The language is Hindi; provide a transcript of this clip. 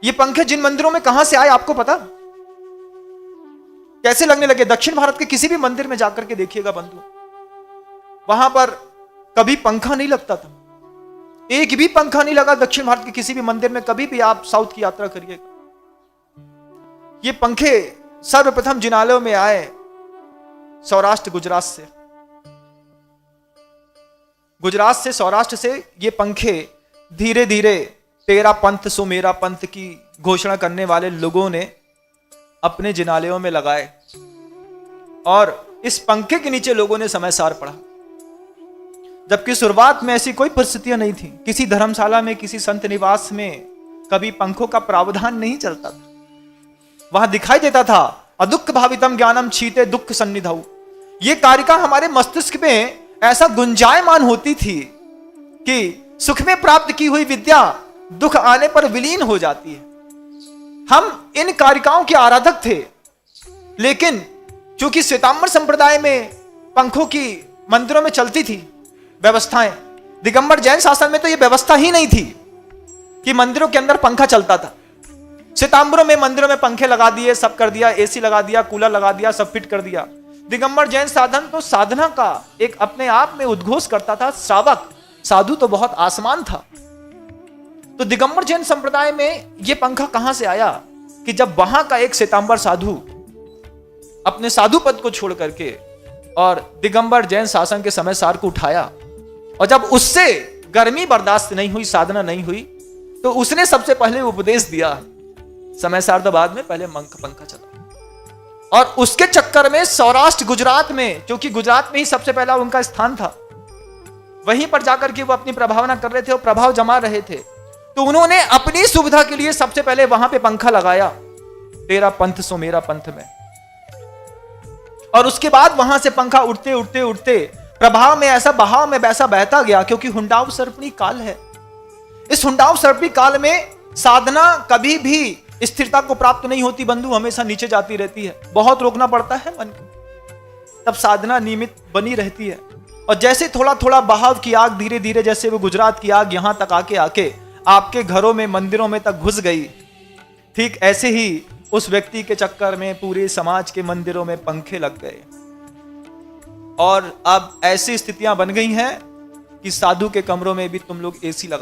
ये पंखे जिन मंदिरों में कहां से आए आपको पता? कैसे लगने लगे? दक्षिण भारत के किसी भी मंदिर में जाकर के देखिएगा बंधु, वहां पर कभी पंखा नहीं लगता था। एक भी पंखा नहीं लगा दक्षिण भारत के किसी भी मंदिर में। कभी भी आप साउथ की यात्रा करिएगा, ये पंखे सर्वप्रथम जिनालयों में आए सौराष्ट्र गुजरात से। गुजरात से, सौराष्ट्र से ये पंखे धीरे धीरे तेरा पंथ सो मेरा पंथ की घोषणा करने वाले लोगों ने अपने जिनालयों में लगाए और इस पंखे के नीचे लोगों ने समय सार पढ़ा। जबकि शुरुआत में ऐसी कोई परिस्थितियां नहीं थी। किसी धर्मशाला में, किसी संत निवास में कभी पंखों का प्रावधान नहीं चलता था। वहां दिखाई देता था अदुख भावितम ज्ञानम छीते दुख सन्निधौ। ये कारिका हमारे मस्तिष्क में ऐसा गुंजायमान होती थी कि सुख में प्राप्त की हुई विद्या दुख आने पर विलीन हो जाती है। हम इन कारिकाओं के आराधक थे, लेकिन क्योंकि श्वेतांबर संप्रदाय में पंखों की मंदिरों में चलती थी व्यवस्थाएं, दिगंबर जैन शासन में तो यह व्यवस्था ही नहीं थी कि मंदिरों के अंदर पंखा चलता था। श्वेतांबरों में मंदिरों में पंखे लगा दिए, सब कर दिया, एसी लगा दिया, कूलर लगा दिया, सब फिट कर दिया। दिगंबर जैन साधन तो साधना का एक अपने आप में उद्घोष करता था। श्रावक साधु तो बहुत आसमान था। तो दिगंबर जैन संप्रदाय में यह पंखा कहां से आया कि जब वहां का एक श्वेतांबर साधु अपने साधु पद को छोड़ करके और दिगंबर जैन शासन के समय सार को उठाया, और जब उससे गर्मी बर्दाश्त नहीं हुई, साधना नहीं हुई, तो उसने सबसे पहले उपदेश दिया समय सार तो बाद में, पहले पंखा चला। और उसके चक्कर में सौराष्ट्र गुजरात में, क्योंकि गुजरात में ही सबसे पहला उनका स्थान था, वहीं पर जाकर के वो अपनी प्रभावना कर रहे थे और प्रभाव जमा रहे थे। तो उन्होंने अपनी सुविधा के लिए सबसे पहले वहां पे पंखा लगाया, तेरा पंथ सो मेरा पंथ में। और उसके बाद वहां से पंखा उठते उठते उठते प्रभाव में ऐसा, बहाव में वैसा बहता गया, क्योंकि हुंडाव सर्पणी काल है। इस हुंडाव सर्पणी काल में साधना कभी भी स्थिरता को प्राप्त नहीं होती बंधु, हमेशा नीचे जाती रहती है। बहुत रोकना पड़ता है मन को, तब साधना नियमित बनी रहती है। और जैसे थोड़ा थोड़ा बहाव की आग धीरे धीरे, जैसे वो गुजरात की आग यहां तक आके आपके घरों में, मंदिरों में तक घुस गई, ठीक ऐसे ही उस व्यक्ति के चक्कर में पूरे समाज के मंदिरों में पंखे लग गए। और अब ऐसी स्थितियां बन गई हैं कि साधु के कमरों में भी तुम लोग एसी लगा